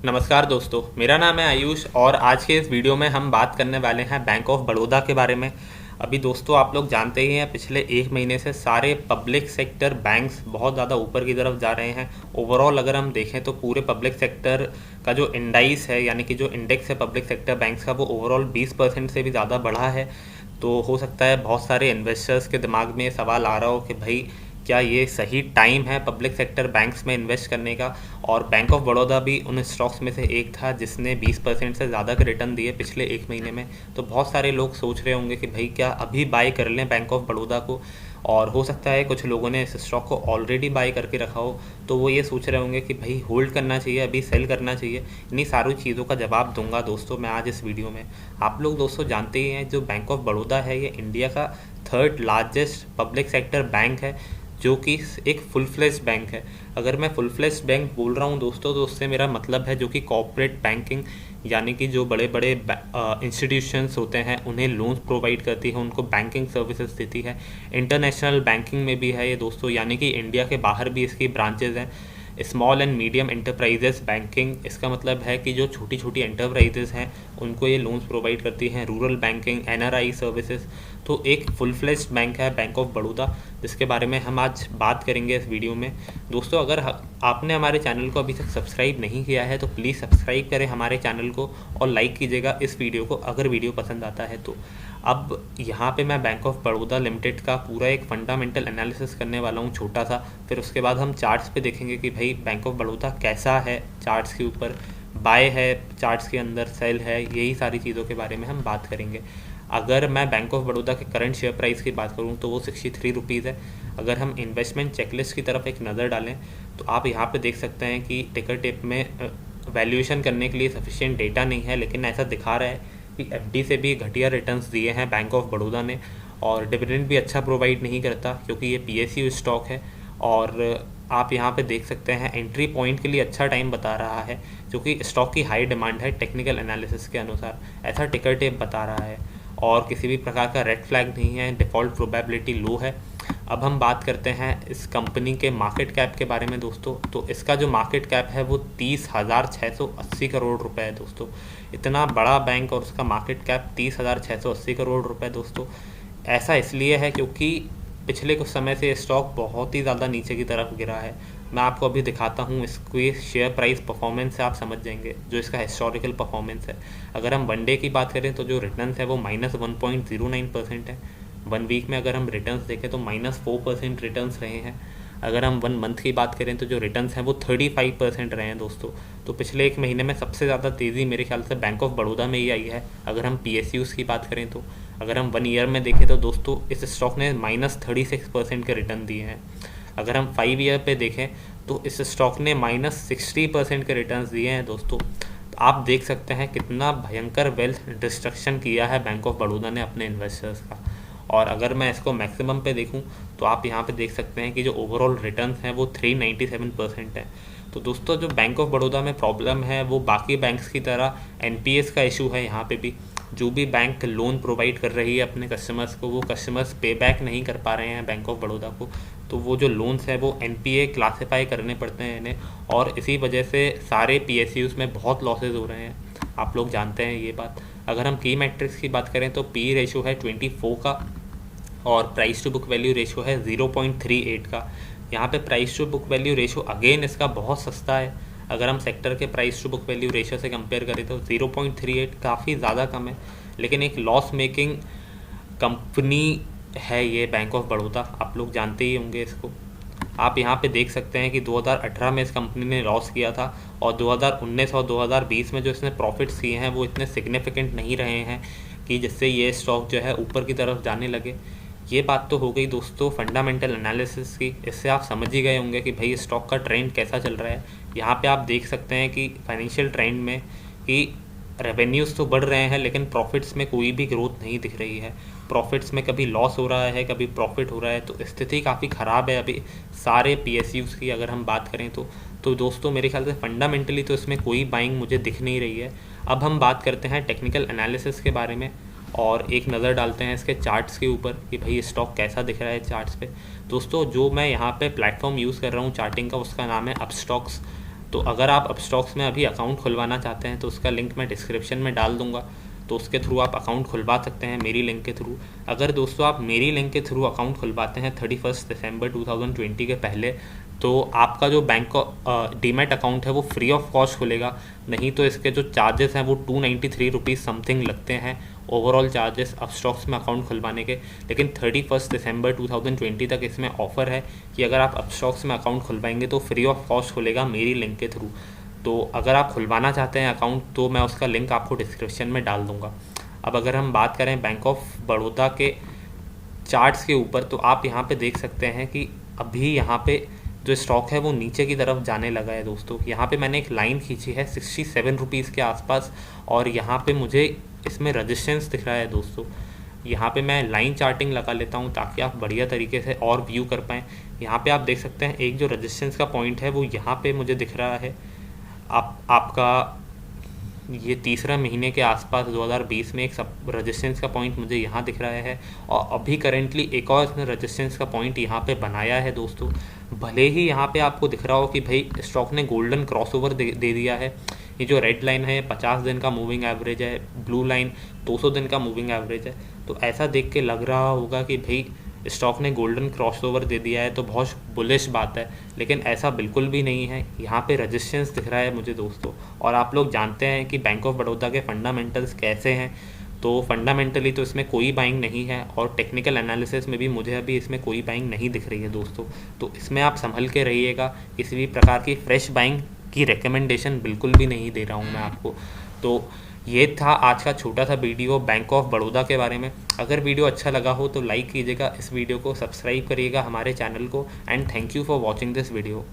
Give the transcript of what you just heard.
नमस्कार दोस्तों, मेरा नाम है आयुष और आज के इस वीडियो में हम बात करने वाले हैं बैंक ऑफ बड़ौदा के बारे में। अभी दोस्तों आप लोग जानते ही हैं, पिछले एक महीने से सारे पब्लिक सेक्टर बैंक्स बहुत ज़्यादा ऊपर की तरफ जा रहे हैं। ओवरऑल अगर हम देखें तो पूरे पब्लिक सेक्टर का जो इंडाइस है, यानी कि जो इंडेक्स है पब्लिक सेक्टर बैंक्स का, वो ओवरऑल 20% से भी ज़्यादा बढ़ा है। तो हो सकता है बहुत सारे इन्वेस्टर्स के दिमाग में ये सवाल आ रहा हो कि भाई क्या ये सही टाइम है पब्लिक सेक्टर बैंक्स में इन्वेस्ट करने का। और बैंक ऑफ बड़ौदा भी उन स्टॉक्स में से एक था जिसने 20% से ज़्यादा के रिटर्न दिए पिछले एक महीने में। तो बहुत सारे लोग सोच रहे होंगे कि भाई क्या अभी बाय कर लें बैंक ऑफ बड़ौदा को, और हो सकता है कुछ लोगों ने इस स्टॉक को ऑलरेडी बाय करके रखा हो, तो वो ये सोच रहे होंगे कि भाई होल्ड करना चाहिए, अभी सेल करना चाहिए। इन्हीं सारी चीज़ों का जवाब दूंगा दोस्तों मैं आज इस वीडियो में। आप लोग दोस्तों जानते ही हैं, जो बैंक ऑफ बड़ौदा है ये इंडिया का third largest public sector bank है, जो कि एक फुल फ्लेज्ड बैंक है। अगर मैं फुल फ्लेज्ड बैंक बोल रहा हूँ दोस्तों, तो उससे मेरा मतलब है जो कि कॉर्पोरेट बैंकिंग, यानी कि जो बड़े बड़े इंस्टीट्यूशंस होते हैं उन्हें लोन्स प्रोवाइड करती है, उनको बैंकिंग सर्विसेज देती है। इंटरनेशनल बैंकिंग में भी है ये दोस्तों, यानी कि इंडिया के बाहर भी इसकी ब्रांचेज हैं। Small and medium enterprises banking, इसका मतलब है कि जो छोटी छोटी एंटरप्राइजेस हैं उनको ये लोन्स प्रोवाइड करती हैं। Rural banking, NRI services. तो एक फुल फ्लेज्ड बैंक है बैंक ऑफ बड़ौदा, जिसके बारे में हम आज बात करेंगे इस वीडियो में। दोस्तों अगर आपने हमारे चैनल को अभी तक सब्सक्राइब नहीं किया है तो प्लीज़ सब्सक्राइब करें हमारे चैनल को और लाइक कीजिएगा इस वीडियो को अगर वीडियो पसंद आता है तो। अब यहाँ पे मैं बैंक ऑफ बड़ौदा लिमिटेड का पूरा एक फंडामेंटल एनालिसिस करने वाला हूँ छोटा सा। फिर उसके बाद हम चार्ट्स पे देखेंगे कि भाई बैंक ऑफ बड़ौदा कैसा है, चार्ट्स के ऊपर बाय है, चार्ट्स के अंदर सेल है, यही सारी चीज़ों के बारे में हम बात करेंगे। अगर मैं बैंक ऑफ बड़ौदा के करंट शेयर प्राइस की बात करूं तो वो 63 रुपीज़ है। अगर हम इन्वेस्टमेंट चेकलिस्ट की तरफ एक नज़र डालें तो आप यहाँ पे देख सकते हैं कि टिकर टेप में वैल्यूएशन करने के लिए सफिशिएंट डेटा नहीं है, लेकिन ऐसा दिखा रहा है कि एफडी से भी घटिया रिटर्न्स दिए हैं बैंक ऑफ बड़ौदा ने, और डिविडेंड भी अच्छा प्रोवाइड नहीं करता क्योंकि ये पीएसयू स्टॉक है। और आप यहाँ पे देख सकते हैं एंट्री पॉइंट के लिए अच्छा टाइम बता रहा है, जो कि स्टॉक की हाई डिमांड है टेक्निकल एनालिसिस के अनुसार, ऐसा टिकर टेप बता रहा है। और किसी भी प्रकार का रेड फ्लैग नहीं है, डिफ़ॉल्ट प्रोबेबिलिटी लो है। अब हम बात करते हैं इस कंपनी के मार्केट कैप के बारे में दोस्तों। तो इसका जो मार्केट कैप है वो 30,680 करोड़ रुपए है दोस्तों। इतना बड़ा बैंक और उसका मार्केट कैप 30,680 करोड़ रुपए दोस्तों। ऐसा इसलिए है क्योंकि पिछले कुछ समय से स्टॉक बहुत ही ज़्यादा नीचे की तरफ गिरा है। मैं आपको अभी दिखाता हूँ इसकी शेयर प्राइस परफॉर्मेंस से आप समझ जाएंगे जो इसका हिस्टोरिकल परफॉर्मेंस है। अगर हम वन डे की बात करें तो जो रिटर्न्स है वो -1.09% है। वन वीक में अगर हम रिटर्न्स देखें तो -4% रिटर्न्स रहे हैं। अगर हम वन मंथ की बात करें तो जो रिटर्न्स हैं वो 35% रहे हैं दोस्तों। तो पिछले एक महीने में सबसे ज़्यादा तेज़ी मेरे ख्याल से बैंक ऑफ बड़ौदा में ही आई है। अगर हम पीएसयूज़ की बात करें तो अगर हम वन ईयर में देखें तो दोस्तों इस स्टॉक ने -36% के रिटर्न दिए हैं। अगर हम 5 ईयर पे देखें तो इस स्टॉक ने -60% के रिटर्न्स दिए हैं दोस्तों। तो आप देख सकते हैं कितना भयंकर वेल्थ डिस्ट्रक्शन किया है बैंक ऑफ बड़ौदा ने अपने इन्वेस्टर्स का। और अगर मैं इसको मैक्सिमम पे देखूं तो आप यहाँ पे देख सकते हैं कि जो ओवरऑल रिटर्न्स हैं वो 397% है। तो दोस्तों जो बैंक ऑफ बड़ौदा में प्रॉब्लम है वो बाकी बैंक्स की तरह एनपीएस का इशू है। यहाँ पे भी जो भी बैंक लोन प्रोवाइड कर रही है अपने कस्टमर्स को, वो कस्टमर्स पे बैक नहीं कर पा रहे हैं बैंक ऑफ बड़ौदा को, तो वो जो लोन्स है वो एनपीए क्लासीफाई करने पड़ते हैं इन्हें, और इसी वजह से सारे पीएसयूज़ में बहुत लॉसेज हो रहे हैं। आप लोग जानते हैं ये बात। अगर हम की मैट्रिक्स की बात करें तो पी रेशो है 24 का और price to book value ratio है 0.38 का। यहाँ पे price to book value ratio again इसका बहुत सस्ता है। अगर हम सेक्टर के price to book value ratio से कंपेयर करें तो 0.38 काफ़ी ज़्यादा कम है। लेकिन एक लॉस मेकिंग कंपनी है ये बैंक ऑफ बड़ौदा, आप लोग जानते ही होंगे इसको। आप यहाँ पे देख सकते हैं कि 2018 में इस कंपनी ने लॉस किया था, और 2019 और 2020 में जो इसने प्रॉफिट्स किए हैं वो इतने सिग्निफिकेंट नहीं रहे हैं कि जिससे ये स्टॉक जो है ऊपर की तरफ जाने लगे। ये बात तो हो गई दोस्तों फंडामेंटल एनालिसिस की। इससे आप समझ ही गए होंगे कि भाई स्टॉक का ट्रेंड कैसा चल रहा है। यहाँ पे आप देख सकते हैं कि फाइनेंशियल ट्रेंड में कि रेवेन्यूज़ तो बढ़ रहे हैं लेकिन प्रॉफिट्स में कोई भी ग्रोथ नहीं दिख रही है। प्रॉफिट्स में कभी लॉस हो रहा है, कभी प्रॉफिट हो रहा है। तो स्थिति काफ़ी ख़राब है अभी सारे पीएसयूज़ की अगर हम बात करें तो दोस्तों मेरे ख्याल से फंडामेंटली तो इसमें कोई बाइंग मुझे दिख नहीं रही है। अब हम बात करते हैं टेक्निकल एनालिसिस के बारे में और एक नज़र डालते हैं इसके चार्ट्स के ऊपर कि भाई स्टॉक कैसा दिख रहा है चार्ट्स पे। दोस्तों जो मैं यहाँ पे प्लेटफॉर्म यूज़ कर रहा हूँ चार्टिंग का, उसका नाम है अपस्टॉक्स। तो अगर आप अपस्टॉक्स में अभी अकाउंट खुलवाना चाहते हैं तो उसका लिंक मैं डिस्क्रिप्शन में डाल दूंगा, तो उसके थ्रू आप अकाउंट खुलवा सकते हैं मेरी लिंक के थ्रू। अगर दोस्तों आप मेरी लिंक के थ्रू अकाउंट खुलवाते हैं 31 दिसंबर 2020 के पहले, तो आपका जो बैंक का डीमैट अकाउंट है वो फ्री ऑफ कॉस्ट खुलेगा। नहीं तो इसके जो चार्जेस हैं वो 293 रुपीज़ समथिंग लगते हैं ओवरऑल चार्जेस अपस्टॉक्स में अकाउंट खुलवाने के। लेकिन 31 दिसंबर 2020 तक इसमें ऑफ़र है कि अगर आप अपस्टॉक्स में अकाउंट खुलवाएंगे तो फ्री ऑफ कॉस्ट खुलेगा मेरी लिंक के थ्रू। तो अगर आप खुलवाना चाहते हैं अकाउंट तो मैं उसका लिंक आपको डिस्क्रिप्शन में डाल दूँगा। अब अगर हम बात करें बैंक ऑफ बड़ौदा के चार्ट्स के ऊपर, तो आप यहाँ पे देख सकते हैं कि अभी यहाँ पे जो स्टॉक है वो नीचे की तरफ जाने लगा है दोस्तों। यहाँ पे मैंने एक लाइन खींची है 67 रुपीज़ के आसपास, और यहाँ पे मुझे इसमें रजिस्टेंस दिख रहा है दोस्तों। यहाँ पे मैं लाइन चार्टिंग लगा लेता हूँ ताकि आप बढ़िया तरीके से और व्यू कर पाएँ। यहाँ पे आप देख सकते हैं एक जो रजिस्टेंस का पॉइंट है वो यहाँ पे मुझे दिख रहा है। आपका ये तीसरा महीने के आसपास 2020 में एक सब रजिस्टेंस का पॉइंट मुझे यहाँ दिख रहा है, और अभी करेंटली एक और इसने रजिस्टेंस का पॉइंट यहाँ पे बनाया है दोस्तों। भले ही यहाँ पे आपको दिख रहा हो कि भाई स्टॉक ने गोल्डन क्रॉसओवर दे दिया है। ये जो रेड लाइन है 50 दिन का मूविंग एवरेज है, ब्लू लाइन 200 दिन का मूविंग एवरेज है। तो ऐसा देख के लग रहा होगा कि भाई स्टॉक ने गोल्डन क्रॉसओवर दे दिया है तो बहुत बुलिश बात है, लेकिन ऐसा बिल्कुल भी नहीं है। यहाँ पे रेजिस्टेंस दिख रहा है मुझे दोस्तों। और आप लोग जानते हैं कि बैंक ऑफ बड़ौदा के फंडामेंटल्स कैसे हैं, तो फंडामेंटली तो इसमें कोई बाइंग नहीं है, और टेक्निकल एनालिसिस में भी मुझे अभी इसमें कोई बाइंग नहीं दिख रही है दोस्तों। तो इसमें आप संभल के रहिएगा, किसी भी प्रकार की फ्रेश बाइंग की रिकमेंडेशन बिल्कुल भी नहीं दे रहा हूँ मैं आपको। तो ये था आज का छोटा सा वीडियो बैंक ऑफ बड़ौदा के बारे में। अगर वीडियो अच्छा लगा हो तो लाइक कीजिएगा, इस वीडियो को सब्सक्राइब करिएगा हमारे चैनल को, and thank you for watching this video.